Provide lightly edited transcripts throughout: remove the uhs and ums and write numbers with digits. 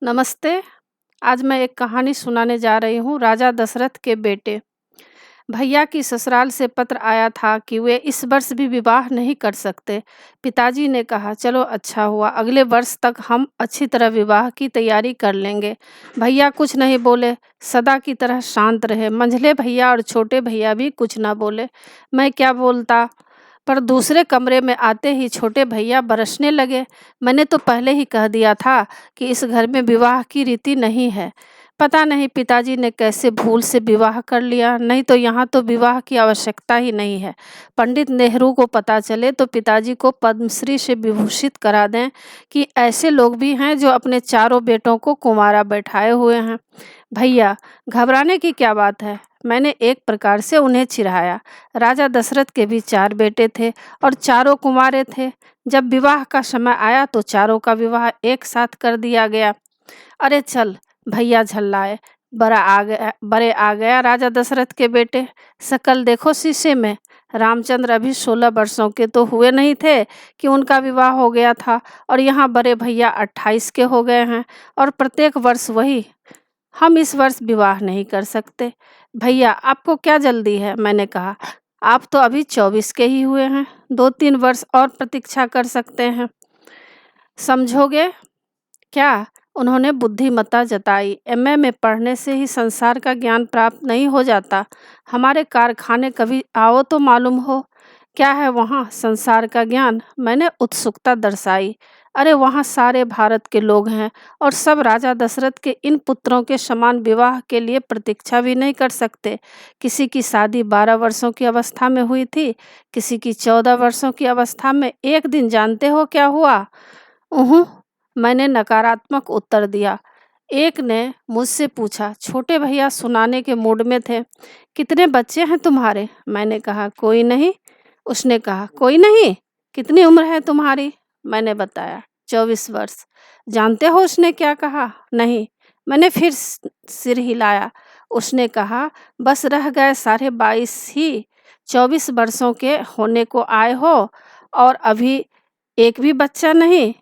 नमस्ते। आज मैं एक कहानी सुनाने जा रही हूँ। राजा दशरथ के बेटे भैया की ससुराल से पत्र आया था कि वे इस वर्ष भी विवाह नहीं कर सकते। पिताजी ने कहा, चलो अच्छा हुआ, अगले वर्ष तक हम अच्छी तरह विवाह की तैयारी कर लेंगे। भैया कुछ नहीं बोले, सदा की तरह शांत रहे। मंझले भैया और छोटे भैया भी कुछ ना बोले। मैं क्या बोलता, पर दूसरे कमरे में आते ही छोटे भैया बरसने लगे। मैंने तो पहले ही कह दिया था कि इस घर में विवाह की रीति नहीं है। पता नहीं पिताजी ने कैसे भूल से विवाह कर लिया, नहीं तो यहाँ तो विवाह की आवश्यकता ही नहीं है। पंडित नेहरू को पता चले तो पिताजी को पद्मश्री से विभूषित करा दें कि ऐसे लोग भी हैं जो अपने चारों बेटों को कुंवारा बैठाए हुए हैं। भैया, घबराने की क्या बात है, मैंने एक प्रकार से उन्हें चिढ़ाया। राजा दशरथ के भी 4 बेटे थे और चारों कुंवारे थे। जब विवाह का समय आया तो चारों का विवाह एक साथ कर दिया गया। अरे चल, भैया झल्लाए, बड़े आ गया राजा दशरथ के बेटे। शकल देखो शीशे में। रामचंद्र अभी 16 वर्षों के तो हुए नहीं थे कि उनका विवाह हो गया था, और यहाँ बड़े भैया 28 के हो गए हैं, और प्रत्येक वर्ष वही। हम इस वर्ष विवाह नहीं कर सकते। भैया, आपको क्या जल्दी है, मैंने कहा। आप तो अभी 24 के ही हुए हैं, 2-3 वर्ष और प्रतीक्षा कर सकते हैं। समझोगे क्या? उन्होंने बुद्धिमत्ता जताई। एमए में पढ़ने से ही संसार का ज्ञान प्राप्त नहीं हो जाता। हमारे कारखाने कभी आओ तो मालूम हो। क्या है वहाँ संसार का ज्ञान? मैंने उत्सुकता दर्शाई। अरे वहाँ सारे भारत के लोग हैं और सब राजा दशरथ के इन पुत्रों के समान विवाह के लिए प्रतीक्षा भी नहीं कर सकते। किसी की शादी 12 वर्षों की अवस्था में हुई थी, किसी की 14 वर्षों की अवस्था में। एक दिन जानते हो क्या हुआ? उहुँ, मैंने नकारात्मक उत्तर दिया। एक ने मुझसे पूछा। छोटे भैया सुनाने के मूड में थे। कितने बच्चे हैं तुम्हारे? मैंने कहा, कोई नहीं। उसने कहा, कोई नहीं? कितनी उम्र है तुम्हारी? मैंने बताया, 24 वर्ष। जानते हो उसने क्या कहा? नहीं। मैंने फिर सिर हिलाया। उसने कहा, बस रह गए 22.5 ही। 24 वर्षों के होने को आए हो और अभी एक भी बच्चा नहीं।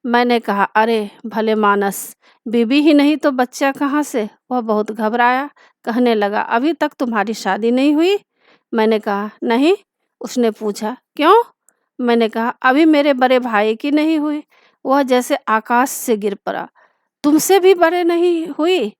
मैंने कहा, अरे भले मानस, बीबी ही नहीं तो बच्चा कहाँ से? वह बहुत घबराया, कहने लगा, अभी तक तुम्हारी शादी नहीं हुई? मैंने कहा, नहीं। उसने पूछा, क्यों? मैंने कहा, अभी मेरे बड़े भाई की नहीं हुई। वह जैसे आकाश से गिर पड़ा। तुमसे भी बड़े नहीं हुई?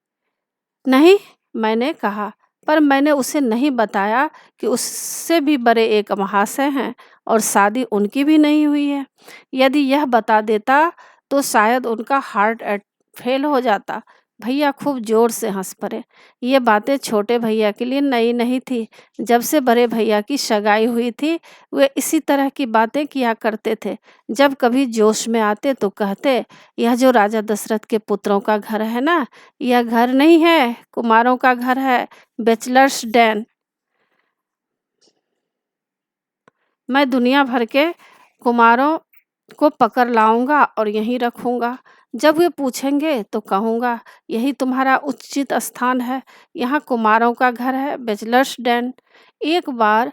नहीं, मैंने कहा, पर मैंने उसे नहीं बताया कि उससे भी बड़े एक महाशय हैं और शादी उनकी भी नहीं हुई है। यदि यह बता देता तो शायद उनका फेल हो जाता। भैया खूब जोर से हंस पड़े। ये बातें छोटे भैया के लिए नई नहीं थी। जब से बड़े भैया की सगाई हुई थी, वे इसी तरह की बातें किया करते थे। जब कभी जोश में आते तो कहते, यह जो राजा दशरथ के पुत्रों का घर है ना, यह घर नहीं है, कुमारों का घर है, बैचलर्स डैन। मैं दुनिया भर के कुमारों को पकड़ लाऊंगा और यहीं रखूंगा। जब वे पूछेंगे तो कहूंगा, यही तुम्हारा उचित स्थान है, यहाँ कुमारों का घर है, बैचलर्स डैन। एक बार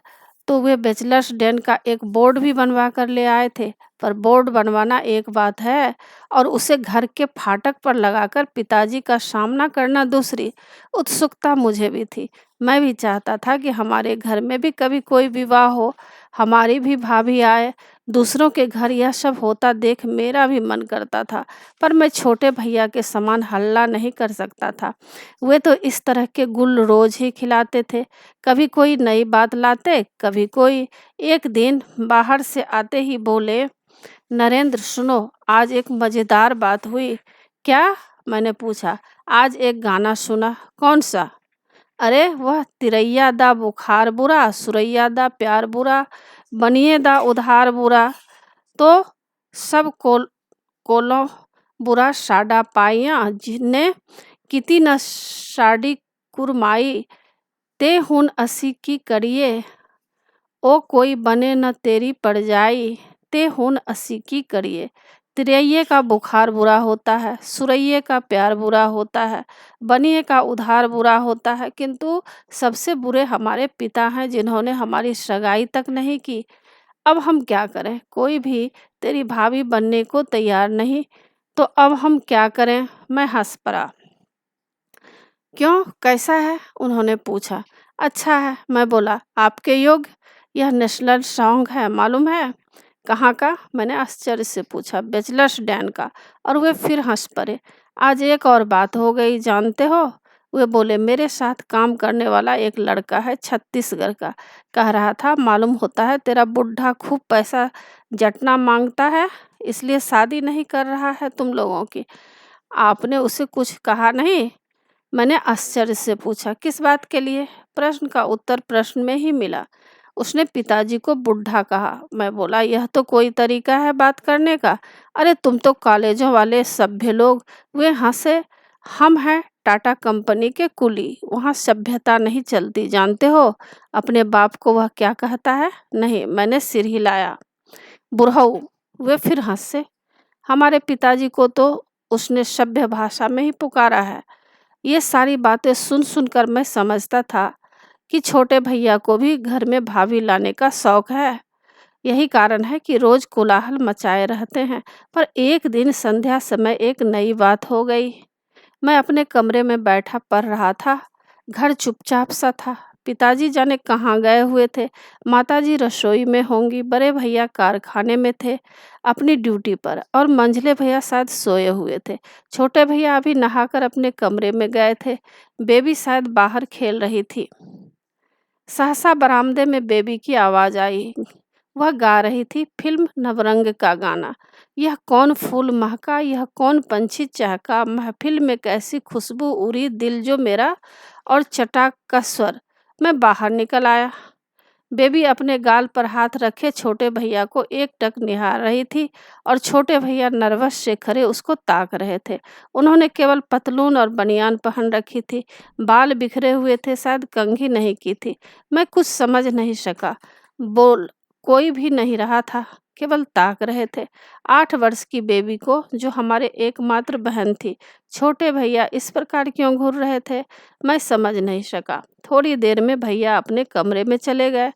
तो वे बैचलर्स डैन का एक बोर्ड भी बनवा कर ले आए थे। पर बोर्ड बनवाना एक बात है और उसे घर के फाटक पर लगाकर पिताजी का सामना करना दूसरी। उत्सुकता मुझे भी थी। मैं भी चाहता था कि हमारे घर में भी कभी कोई विवाह हो, हमारी भी भाभी आए। दूसरों के घर यह सब होता देख मेरा भी मन करता था, पर मैं छोटे भैया के समान हल्ला नहीं कर सकता था। वे तो इस तरह के गुल रोज ही खिलाते थे। कभी कोई नई बात लाते, कभी कोई। एक दिन बाहर से आते ही बोले, नरेंद्र सुनो, आज एक मज़ेदार बात हुई। क्या? मैंने पूछा। आज एक गाना सुना। कौन सा? अरे वह, तिरैया दा बुखार बुरा, सुरैया दा प्यार बुरा, बनिए दा उधार बुरा, तो सब कोलों बुरा साडा पाइया, जिन्हें किती न साड़ी कुरमाई, ते हुन असी की करिए, ओ कोई बने न तेरी पड़ जाई, ते हुन असी की करिए। तिरैये का बुखार बुरा होता है, सुरैये का प्यार बुरा होता है, बनिए का उधार बुरा होता है, किंतु सबसे बुरे हमारे पिता हैं जिन्होंने हमारी सगाई तक नहीं की। अब हम क्या करें? कोई भी तेरी भाभी बनने को तैयार नहीं, तो अब हम क्या करें? मैं हंस पड़ा। क्यों, कैसा है? उन्होंने पूछा। अच्छा है, मैं बोला। आपके योग्य? यह नेशनल सॉन्ग है, मालूम है? कहाँ का? मैंने आश्चर्य से पूछा। बैचलर्स डैन का। और वे फिर हंस पड़े। आज एक और बात हो गई, जानते हो? वे बोले, मेरे साथ काम करने वाला एक लड़का है, छत्तीसगढ़ का। कह रहा था, मालूम होता है तेरा बुढ़ा खूब पैसा जटना मांगता है, इसलिए शादी नहीं कर रहा है तुम लोगों की। आपने उसे कुछ कहा नहीं? मैंने आश्चर्य से पूछा। किस बात के लिए? प्रश्न का उत्तर प्रश्न में ही मिला। उसने पिताजी को बुढ़ा कहा। मैं बोला, यह तो कोई तरीका है बात करने का। अरे तुम तो कॉलेजों वाले सभ्य लोग। वे हंसे। हम हैं टाटा कंपनी के कुली, वहाँ सभ्यता नहीं चलती, जानते हो? अपने बाप को वह क्या कहता है? नहीं, मैंने सिर हिलाया। बुढ़ऊ। वे फिर हंसे। हमारे पिताजी को तो उसने सभ्य भाषा में ही पुकारा है। ये सारी बातें सुन सुनकर मैं समझता था कि छोटे भैया को भी घर में भाभी लाने का शौक है। यही कारण है कि रोज कोलाहल मचाए रहते हैं। पर एक दिन संध्या समय एक नई बात हो गई। मैं अपने कमरे में बैठा पढ़ रहा था। घर चुपचाप सा था। पिताजी जाने कहाँ गए हुए थे। माताजी रसोई में होंगी। बड़े भैया कारखाने में थे अपनी ड्यूटी पर, और मंझले भैया शायद सोए हुए थे। छोटे भैया अभी नहाकर अपने कमरे में गए थे। बेबी शायद बाहर खेल रही थी। सहसा बरामदे में बेबी की आवाज़ आई। वह गा रही थी फिल्म नवरंग का गाना। यह कौन फूल महका, यह कौन पंछी चहका, महफिल में कैसी खुशबू उड़ी, दिल जो मेरा, और चटाक का स्वर। मैं बाहर निकल आया। बेबी अपने गाल पर हाथ रखे छोटे भैया को एकटक निहार रही थी, और छोटे भैया नर्वस से खड़े उसको ताक रहे थे। उन्होंने केवल पतलून और बनियान पहन रखी थी। बाल बिखरे हुए थे, शायद कंघी नहीं की थी। मैं कुछ समझ नहीं सका। बोल कोई भी नहीं रहा था, केवल ताक रहे थे। 8 वर्ष की बेबी को, जो हमारे एकमात्र बहन थी, छोटे भैया इस प्रकार क्यों घूर रहे थे, मैं समझ नहीं सका। थोड़ी देर में भैया अपने कमरे में चले गए।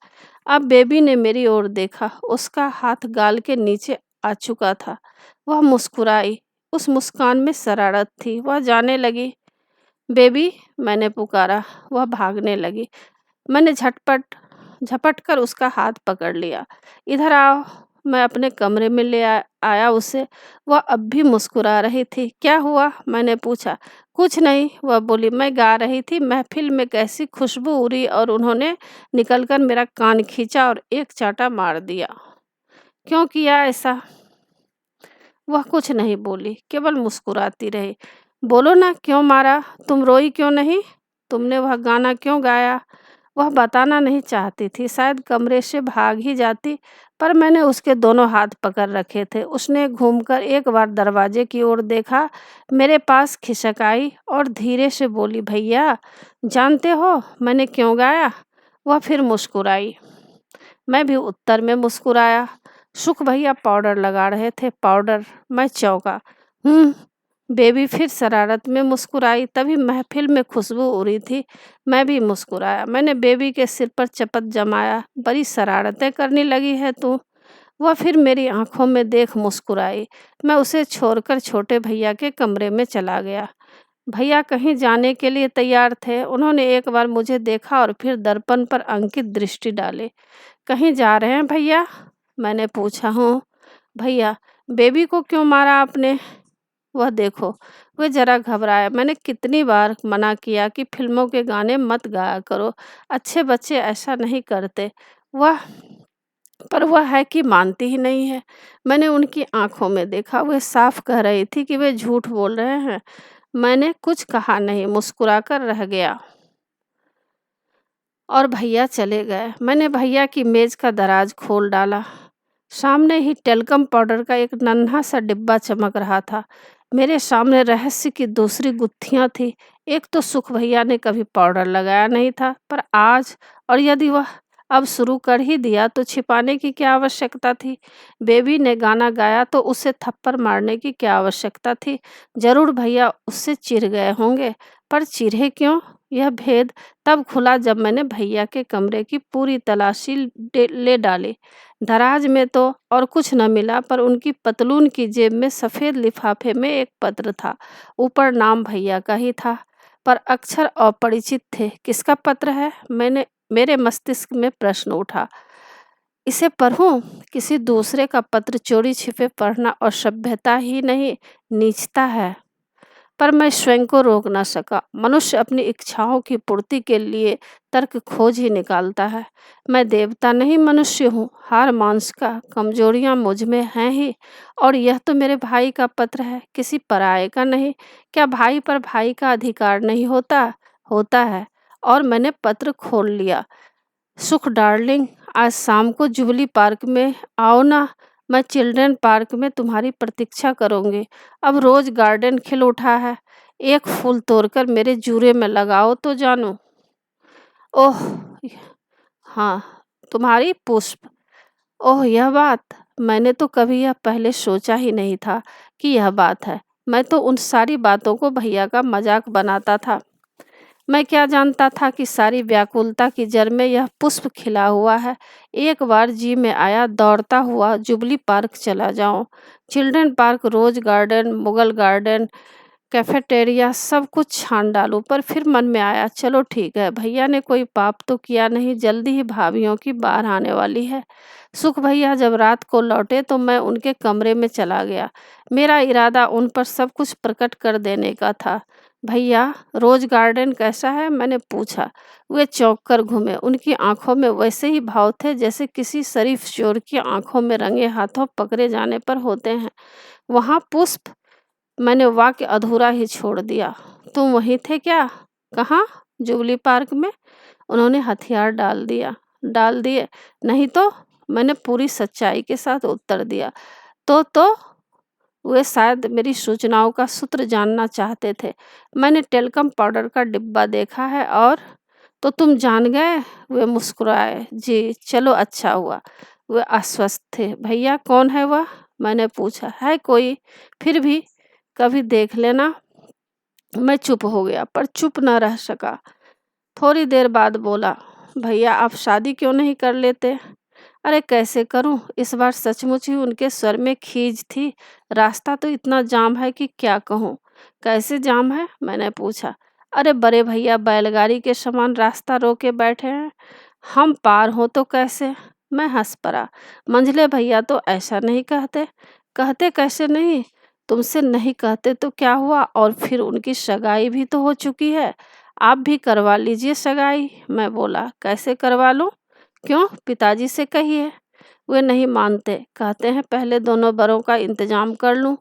अब बेबी ने मेरी ओर देखा। उसका हाथ गाल के नीचे आ चुका था। वह मुस्कुराई। उस मुस्कान में शरारत थी। वह जाने लगी। बेबी, मैंने पुकारा। वह भागने लगी। मैंने झपट कर उसका हाथ पकड़ लिया। इधर आओ। मैं अपने कमरे में आया उसे। वह अब भी मुस्कुरा रही थी। क्या हुआ? मैंने पूछा। कुछ नहीं, वह बोली। मैं गा रही थी, महफिल में कैसी खुशबू उड़ी, और उन्होंने निकलकर मेरा कान खींचा और एक चांटा मार दिया। क्यों किया ऐसा? वह कुछ नहीं बोली, केवल मुस्कुराती रही। बोलो ना, क्यों मारा? तुम रोई क्यों नहीं? तुमने वह गाना क्यों गाया? वह बताना नहीं चाहती थी। शायद कमरे से भाग ही जाती, पर मैंने उसके दोनों हाथ पकड़ रखे थे। उसने घूमकर एक बार दरवाजे की ओर देखा, मेरे पास खिसक आई और धीरे से बोली, भैया, जानते हो मैंने क्यों गाया? वह फिर मुस्कुराई। मैं भी उत्तर में मुस्कुराया। सुख भैया पाउडर लगा रहे थे। पाउडर? मैं चौंका। बेबी फिर शरारत में मुस्कुराई। तभी महफिल में खुशबू उड़ी थी। मैं भी मुस्कुराया। मैंने बेबी के सिर पर चपत जमाया। बड़ी शरारतें करने लगी है तू। वह फिर मेरी आंखों में देख मुस्कुराई। मैं उसे छोड़कर छोटे भैया के कमरे में चला गया। भैया कहीं जाने के लिए तैयार थे। उन्होंने एक बार मुझे देखा और फिर दर्पण पर अंकित दृष्टि डाली। कहीं जा रहे हैं भैया? मैंने पूछा। हूँ भैया। बेबी को क्यों मारा आपने? वह देखो, वे जरा घबराया। मैंने कितनी बार मना किया कि फिल्मों के गाने मत गाया करो, अच्छे बच्चे ऐसा नहीं करते। वह पर वह है कि मानती ही नहीं है। मैंने उनकी आंखों में देखा। वे साफ कह रही थी कि वे झूठ बोल रहे हैं। मैंने कुछ कहा नहीं, मुस्कुराकर रह गया और भैया चले गए। मैंने भैया की मेज का दराज खोल डाला। सामने ही टेल्कम पाउडर का एक नन्हा सा डिब्बा चमक रहा था। मेरे सामने रहस्य की दूसरी गुत्थियां थी। एक तो सुख भैया ने कभी पाउडर लगाया नहीं था, पर आज, और यदि वह अब शुरू कर ही दिया तो छिपाने की क्या आवश्यकता थी? बेबी ने गाना गाया तो उसे थप्पड़ मारने की क्या आवश्यकता थी? जरूर भैया उससे चिढ़ गए होंगे, पर चिढ़े क्यों? यह भेद तब खुला जब मैंने भैया के कमरे की पूरी तलाशी ले डाली। दराज में तो और कुछ न मिला, पर उनकी पतलून की जेब में सफ़ेद लिफाफे में एक पत्र था। ऊपर नाम भैया का ही था, पर अक्षर अपरिचित थे। किसका पत्र है? मेरे मस्तिष्क में प्रश्न उठा। इसे पढ़ूं? किसी दूसरे का पत्र चोरी छिपे पढ़ना असभ्यता ही नहीं, नीचता है। पर मैं स्वयं को रोक न सका। मनुष्य अपनी इच्छाओं की पूर्ति के लिए तर्क खोज ही निकालता है। मैं देवता नहीं, मनुष्य हूँ, हार मांस का, कमजोरियाँ मुझ में हैं ही। और यह तो मेरे भाई का पत्र है, किसी पराये का नहीं। क्या भाई पर भाई का अधिकार नहीं होता? होता है। और मैंने पत्र खोल लिया। सुख डार्लिंग, आज शाम को जुबली पार्क में आओ ना। मैं चिल्ड्रन पार्क में तुम्हारी प्रतीक्षा करूंगी। अब रोज गार्डन खिल उठा है। एक फूल तोड़कर मेरे जूरे में लगाओ तो जानू। ओह हाँ, तुम्हारी पुष्प। ओह, यह बात। मैंने तो कभी यह पहले सोचा ही नहीं था कि यह बात है। मैं तो उन सारी बातों को भैया का मजाक बनाता था। मैं क्या जानता था कि सारी व्याकुलता की जड़ में यह पुष्प खिला हुआ है। एक बार जी में आया, दौड़ता हुआ जुबली पार्क चला जाऊं। Children park, rose garden, Mughal garden, cafeteria, सब कुछ छान डालूं। पर फिर मन में आया, चलो ठीक है, भैया ने कोई पाप तो किया नहीं, जल्दी ही भाभीियों की बाहर आने वाली है। सुख भैया जब रात को लौटे तो मैं उनके कमरे में चला गया। मेरा इरादा उन पर सब कुछ प्रकट कर देने का था। भैया, रोज गार्डन कैसा है? मैंने पूछा। वे चौंक कर घूमे। उनकी आंखों में वैसे ही भाव थे जैसे किसी शरीफ चोर की आंखों में रंगे हाथों पकड़े जाने पर होते हैं। वहाँ पुष्प? मैंने वाक्य अधूरा ही छोड़ दिया। तुम वहीं थे क्या? कहाँ? जुबली पार्क में। उन्होंने हथियार डाल दिए। नहीं तो, मैंने पूरी सच्चाई के साथ उत्तर दिया। तो वे शायद मेरी सूचनाओं का सूत्र जानना चाहते थे। मैंने टेल्कम पाउडर का डिब्बा देखा है। और तो तुम जान गए? वे मुस्कुराए। जी, चलो अच्छा हुआ। वे आश्वस्त थे। भैया कौन है वह? मैंने पूछा। है कोई, फिर भी कभी देख लेना। मैं चुप हो गया, पर चुप न रह सका। थोड़ी देर बाद बोला, भैया आप शादी क्यों नहीं कर लेते? अरे कैसे करूं? इस बार सचमुच ही उनके स्वर में खीज थी। रास्ता तो इतना जाम है कि क्या कहूं। कैसे जाम है? मैंने पूछा। अरे बड़े भैया बैलगाड़ी के समान रास्ता रोके बैठे हैं। हम पार हो तो कैसे? मैं हंस पड़ा। मंझले भैया तो ऐसा नहीं कहते। कहते कैसे नहीं? तुमसे नहीं कहते तो क्या हुआ? और फिर उनकी सगाई भी तो हो चुकी है। आप भी करवा लीजिए सगाई। मैं बोला, कैसे करवा लूं? क्यों? पिताजी से कहिए। वे नहीं मानते, कहते हैं पहले दोनों बरों का इंतजाम कर लूं।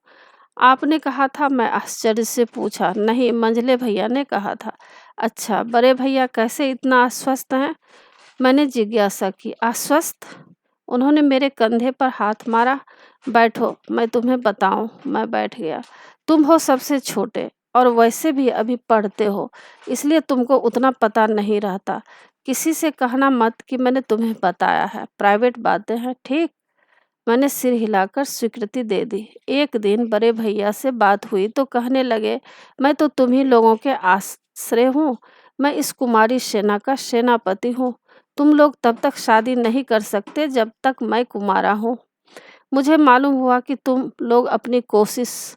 आपने कहा था? मैं आश्चर्य से पूछा। नहीं, मंझले भैया ने कहा था। अच्छा, बड़े भैया कैसे इतना आश्वस्त हैं? मैंने जिज्ञासा की। आश्वस्त? उन्होंने मेरे कंधे पर हाथ मारा। बैठो, मैं तुम्हें बताऊं। मैं बैठ गया। तुम हो सबसे छोटे, और वैसे भी अभी पढ़ते हो, इसलिए तुमको उतना पता नहीं रहता। किसी से कहना मत कि मैंने तुम्हें बताया है, प्राइवेट बातें हैं, ठीक? मैंने सिर हिलाकर स्वीकृति दे दी। एक दिन बड़े भैया से बात हुई तो कहने लगे, मैं तो तुम्ही लोगों के आश्रय हूँ। मैं इस कुमारी सेना का सेनापति हूँ। तुम लोग तब तक शादी नहीं कर सकते जब तक मैं कुमारा हूँ। मुझे मालूम हुआ कि तुम लोग अपनी कोशिश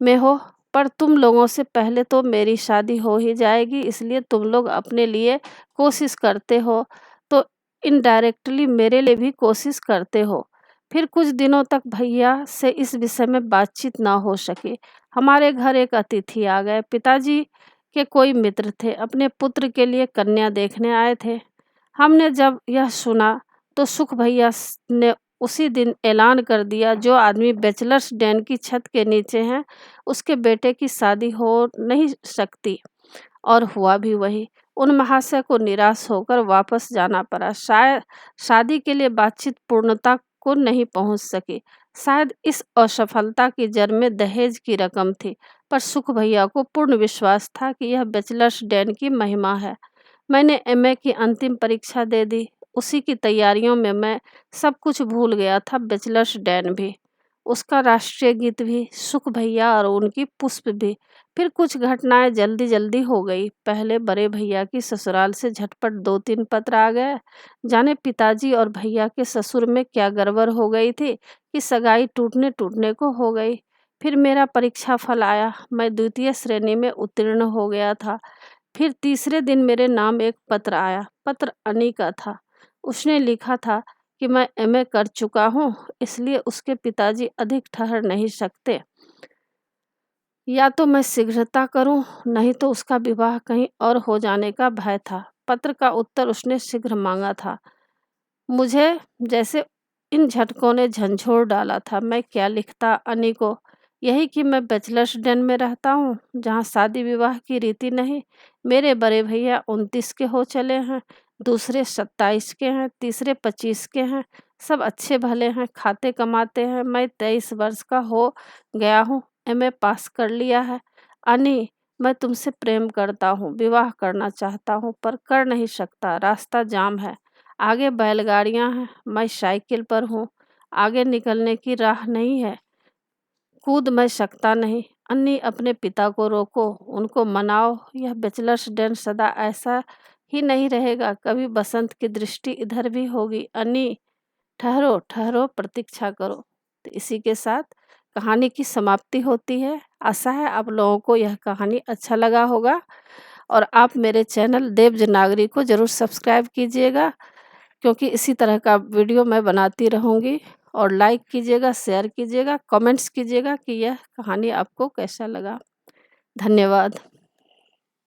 में हो, पर तुम लोगों से पहले तो मेरी शादी हो ही जाएगी, इसलिए तुम लोग अपने लिए कोशिश करते हो तो इनडायरेक्टली मेरे लिए भी कोशिश करते हो। फिर कुछ दिनों तक भैया से इस विषय में बातचीत ना हो सकी। हमारे घर एक अतिथि आ गए। पिताजी के कोई मित्र थे, अपने पुत्र के लिए कन्या देखने आए थे। हमने जब यह सुना तो सुख भैया ने उसी दिन ऐलान कर दिया, जो आदमी बैचलर्स डैन की छत के नीचे हैं, उसके बेटे की शादी हो नहीं सकती। और हुआ भी वही। उन महाशय को निराश होकर वापस जाना पड़ा। शायद शादी के लिए बातचीत पूर्णता को नहीं पहुंच सकी। शायद इस असफलता की जड़ में दहेज की रकम थी। पर सुख भैया को पूर्ण विश्वास था कि यह बैचलर्स डैन की महिमा है। मैंने एमए की अंतिम परीक्षा दे दी। उसी की तैयारियों में मैं सब कुछ भूल गया था, बैचलर्स डैन भी। उसका राष्ट्रीय गीत भी, सुख भैया और उनकी पुष्प भी। फिर कुछ घटनाएं जल्दी जल्दी हो गई। पहले बड़े भैया की ससुराल से झटपट 2-3 पत्र आ गए। जाने पिताजी और भैया के ससुर में क्या गड़बड़ हो गई थी कि सगाई टूटने टूटने को हो गई। फिर मेरा परीक्षा फल आया, मैं द्वितीय श्रेणी में उत्तीर्ण हो गया था। फिर तीसरे दिन मेरे नाम एक पत्र आया। पत्र अनी का था। उसने लिखा था कि मैं एमए कर चुका हूँ, इसलिए उसके पिताजी अधिक ठहर नहीं सकते। या तो मैं शीघ्रता करूं, नहीं तो उसका विवाह कहीं और हो जाने का भय था। पत्र का उत्तर उसने शीघ्र मांगा था। मुझे जैसे इन झटकों ने झंझोर डाला था। मैं क्या लिखता अनी को? यही कि मैं बैचलर्स डेन में रहता हूँ, जहाँ शादी विवाह की रीति नहीं। मेरे बड़े भैया 29 के हो चले हैं, दूसरे 27 के हैं, तीसरे 25 के हैं। सब अच्छे भले हैं, खाते कमाते हैं। मैं 23 वर्ष का हो गया हूँ, एमए पास कर लिया है। अनी, मैं तुमसे प्रेम करता हूँ, विवाह करना चाहता हूँ, पर कर नहीं सकता। रास्ता जाम है, आगे बैलगाड़ियां हैं, मैं साइकिल पर हूँ, आगे निकलने की राह नहीं है, कूद मैं सकता नहीं। अन्नी, अपने पिता को रोको, उनको मनाओ। यह बैचलर्स डेन सदा ऐसा ही नहीं रहेगा, कभी बसंत की दृष्टि इधर भी होगी। अन्नी, ठहरो ठहरो, प्रतीक्षा करो। तो इसी के साथ कहानी की समाप्ति होती है। आशा है आप लोगों को यह कहानी अच्छा लगा होगा और आप मेरे चैनल देव नागरी को ज़रूर सब्सक्राइब कीजिएगा, क्योंकि इसी तरह का वीडियो मैं बनाती रहूँगी। और लाइक कीजिएगा, शेयर कीजिएगा, कमेंट्स कीजिएगा कि यह कहानी आपको कैसा लगा। धन्यवाद।